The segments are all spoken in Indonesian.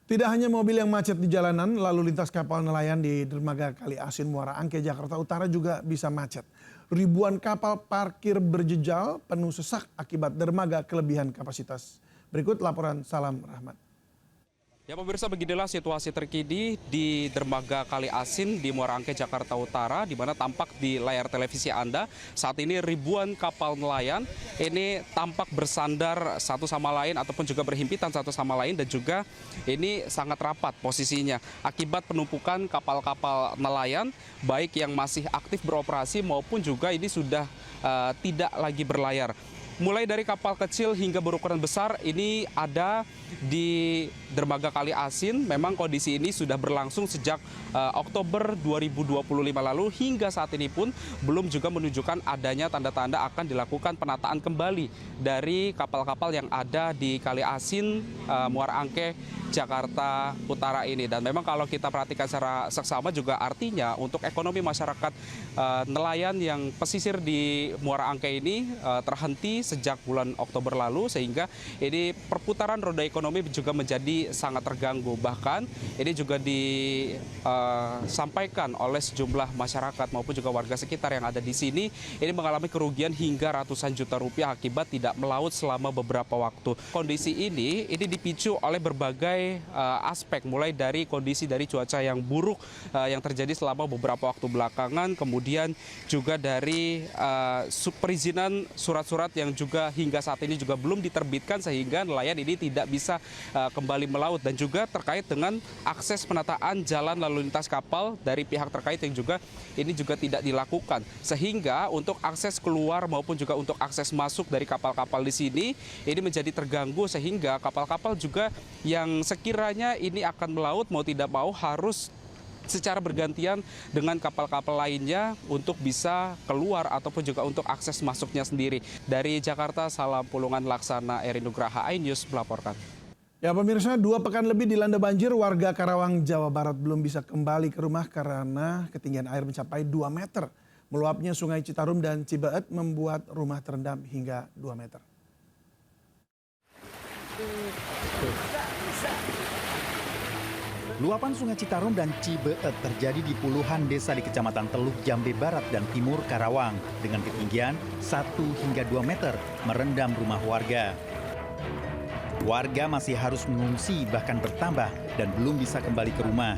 Tidak hanya mobil yang macet di jalanan, lalu lintas kapal nelayan di dermaga Kali Asin Muara Angke, Jakarta Utara juga bisa macet. Ribuan kapal parkir berjejal penuh sesak akibat dermaga kelebihan kapasitas. Berikut laporan Salam Rahmat. Ya pemirsa, beginilah situasi terkini di dermaga Kali Asin di Muara Angke, Jakarta Utara, di mana tampak di layar televisi Anda saat ini ribuan kapal nelayan ini tampak bersandar satu sama lain ataupun juga berhimpitan satu sama lain, dan juga ini sangat rapat posisinya akibat penumpukan kapal-kapal nelayan baik yang masih aktif beroperasi maupun juga ini sudah tidak lagi berlayar. Mulai dari kapal kecil hingga berukuran besar ini ada di dermaga Kali Asin. Memang kondisi ini sudah berlangsung sejak Oktober 2025 lalu hingga saat ini pun belum juga menunjukkan adanya tanda-tanda akan dilakukan penataan kembali dari kapal-kapal yang ada di Kali Asin Muara Angke, Jakarta Utara ini. Dan memang kalau kita perhatikan secara seksama juga artinya untuk ekonomi masyarakat nelayan yang pesisir di Muara Angke ini terhenti sejak bulan Oktober lalu, sehingga ini perputaran roda ekonomi juga menjadi sangat terganggu. Bahkan ini juga disampaikan oleh sejumlah masyarakat maupun juga warga sekitar yang ada di sini, ini mengalami kerugian hingga ratusan juta rupiah akibat tidak melaut selama beberapa waktu. Kondisi ini dipicu oleh berbagai aspek, mulai dari kondisi dari cuaca yang buruk yang terjadi selama beberapa waktu belakangan, kemudian juga dari perizinan surat-surat yang juga hingga saat ini juga belum diterbitkan, sehingga nelayan ini tidak bisa kembali melaut, dan juga terkait dengan akses penataan jalan lalu lintas kapal dari pihak terkait yang juga ini juga tidak dilakukan, sehingga untuk akses keluar maupun juga untuk akses masuk dari kapal-kapal di sini ini menjadi terganggu, sehingga kapal-kapal juga yang sekiranya ini akan melaut mau tidak mau harus secara bergantian dengan kapal-kapal lainnya untuk bisa keluar ataupun juga untuk akses masuknya sendiri. Dari Jakarta, Salam Pulungan Laksana, Eri Nugraha, iNews melaporkan. Ya pemirsa, 2 pekan lebih dilanda banjir, warga Karawang, Jawa Barat belum bisa kembali ke rumah karena ketinggian air mencapai 2 meter. Meluapnya Sungai Citarum dan Cibeet membuat rumah terendam hingga 2 meter. Luapan Sungai Citarum dan Cibeet terjadi di puluhan desa di Kecamatan Teluk Jambe Barat dan Timur Karawang dengan ketinggian 1 hingga 2 meter merendam rumah warga. Warga masih harus mengungsi bahkan bertambah dan belum bisa kembali ke rumah.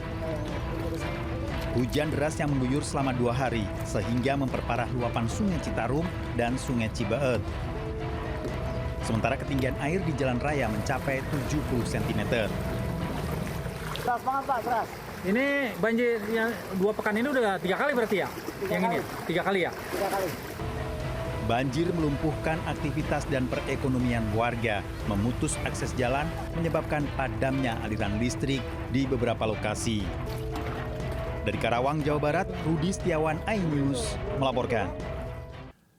Hujan deras yang mengguyur selama 2 hari sehingga memperparah luapan Sungai Citarum dan Sungai Cibeet. Sementara ketinggian air di jalan raya mencapai 70 cm. Pak, keras. Ini banjir yang 2 pekan ini udah 3 kali berarti ya? Ini 3 kali ya? 3 kali. Banjir melumpuhkan aktivitas dan perekonomian warga, memutus akses jalan, menyebabkan padamnya aliran listrik di beberapa lokasi. Dari Karawang, Jawa Barat, Rudi Setiawan, iNews melaporkan.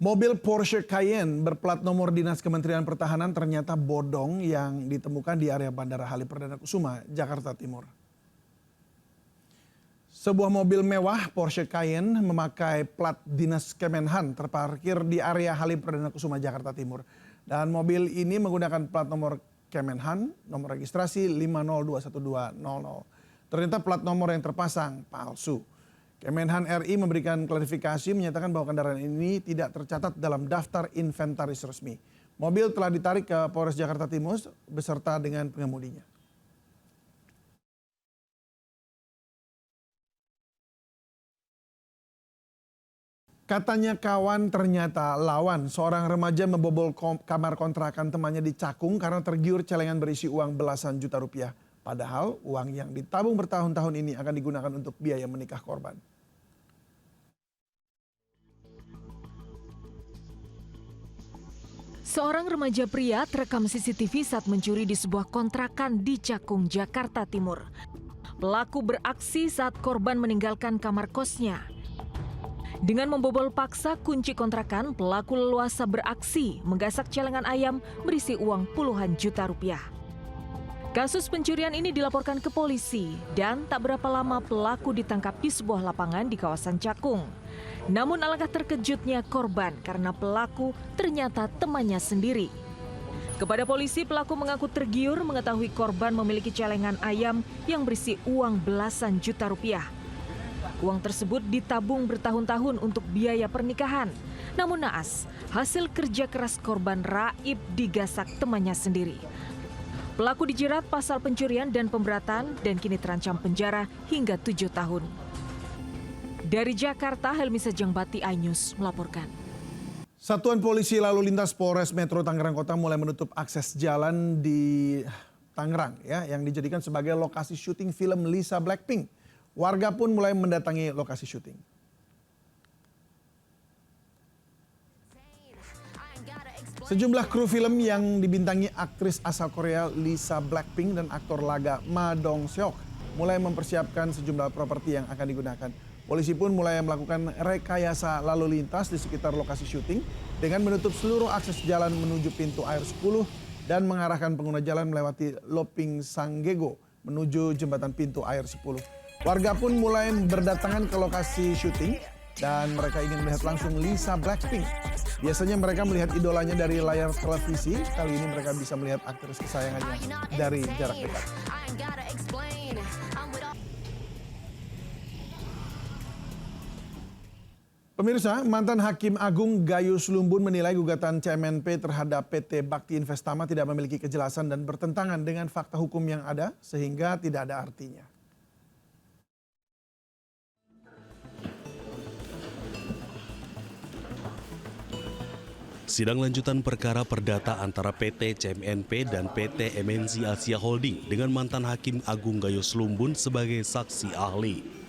Mobil Porsche Cayenne berplat nomor Dinas Kementerian Pertahanan ternyata bodong yang ditemukan di area Bandara Halim Perdana Kusuma, Jakarta Timur. Sebuah mobil mewah Porsche Cayenne memakai plat Dinas Kemenhan terparkir di area Halim Perdana Kusuma, Jakarta Timur. Dan mobil ini menggunakan plat nomor Kemenhan, nomor registrasi 50212000. Ternyata plat nomor yang terpasang palsu. Kemenhan RI memberikan klarifikasi menyatakan bahwa kendaraan ini tidak tercatat dalam daftar inventaris resmi. Mobil telah ditarik ke Polres Jakarta Timur beserta dengan pengemudinya. Katanya kawan, ternyata lawan. Seorang remaja membobol kamar kontrakan temannya di Cakung karena tergiur celengan berisi uang belasan juta rupiah. Padahal uang yang ditabung bertahun-tahun ini akan digunakan untuk biaya menikah korban. Seorang remaja pria terekam CCTV saat mencuri di sebuah kontrakan di Cakung, Jakarta Timur. Pelaku beraksi saat korban meninggalkan kamar kosnya. Dengan membobol paksa kunci kontrakan, pelaku leluasa beraksi menggasak celengan ayam berisi uang puluhan juta rupiah. Kasus pencurian ini dilaporkan ke polisi dan tak berapa lama pelaku ditangkap di sebuah lapangan di kawasan Cakung. Namun alangkah terkejutnya korban karena pelaku ternyata temannya sendiri. Kepada polisi, pelaku mengaku tergiur mengetahui korban memiliki celengan ayam yang berisi uang belasan juta rupiah. Uang tersebut ditabung bertahun-tahun untuk biaya pernikahan. Namun naas, hasil kerja keras korban raib digasak temannya sendiri. Pelaku dijerat pasal pencurian dan pemberatan dan kini terancam penjara hingga 7 tahun. Dari Jakarta, Helmi Sejangbati, iNews melaporkan. Satuan Polisi Lalu Lintas Polres Metro Tangerang Kota mulai menutup akses jalan di Tangerang ya, yang dijadikan sebagai lokasi syuting film Lisa Blackpink. Warga pun mulai mendatangi lokasi syuting. Sejumlah kru film yang dibintangi aktris asal Korea Lisa Blackpink dan aktor laga Ma Dong Seok mulai mempersiapkan sejumlah properti yang akan digunakan. Polisi pun mulai melakukan rekayasa lalu lintas di sekitar lokasi syuting dengan menutup seluruh akses jalan menuju pintu air 10 dan mengarahkan pengguna jalan melewati Loping Sanggego menuju jembatan pintu air 10. Warga pun mulai berdatangan ke lokasi syuting dan mereka ingin melihat langsung Lisa Blackpink. Biasanya mereka melihat idolanya dari layar televisi, kali ini mereka bisa melihat aktris kesayangannya dari jarak dekat. Pemirsa, mantan Hakim Agung Gayus Lumbun menilai gugatan CMNP terhadap PT Bakti Investama tidak memiliki kejelasan dan bertentangan dengan fakta hukum yang ada sehingga tidak ada artinya. Sidang lanjutan perkara perdata antara PT CMNP dan PT MNC Asia Holding dengan mantan Hakim Agung Gayus Lumbun sebagai saksi ahli.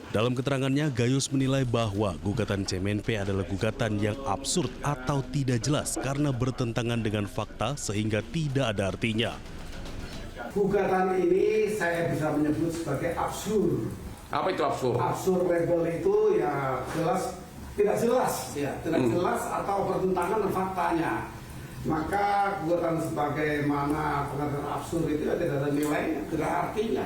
Dalam keterangannya, Gayus menilai bahwa gugatan CMNP adalah gugatan yang absurd atau tidak jelas karena bertentangan dengan fakta sehingga tidak ada artinya. Gugatan ini saya bisa menyebut sebagai absurd. Apa itu absurd? Absurd label itu ya jelas, tidak jelas, ya tidak jelas atau bertentangan dengan faktanya. Maka gugatan sebagaimana pengadilan absurd itu tidak ada nilainya, tidak ada artinya.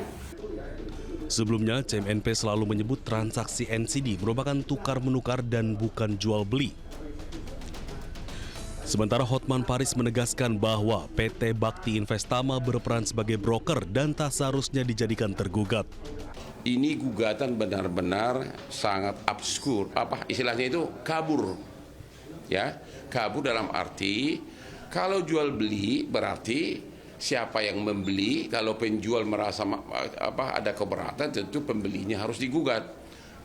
Sebelumnya, CMNP selalu menyebut transaksi NCD merupakan tukar-menukar dan bukan jual-beli. Sementara Hotman Paris menegaskan bahwa PT Bakti Investama berperan sebagai broker dan tak seharusnya dijadikan tergugat. Ini gugatan benar-benar sangat absurd. Apa istilahnya itu? Kabur. Ya, kabur dalam arti kalau jual beli berarti siapa yang membeli, kalau penjual merasa ada keberatan, tentu pembelinya harus digugat.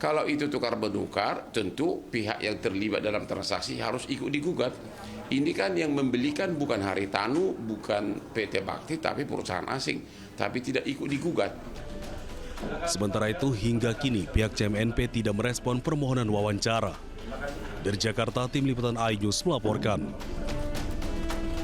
Kalau itu tukar-menukar, tentu pihak yang terlibat dalam transaksi harus ikut digugat. Ini kan yang membelikan bukan Haritanu, bukan PT Bakti, tapi perusahaan asing, tapi tidak ikut digugat. Sementara itu, hingga kini pihak CMNP tidak merespon permohonan wawancara. Dari Jakarta, Tim Liputan iNews melaporkan.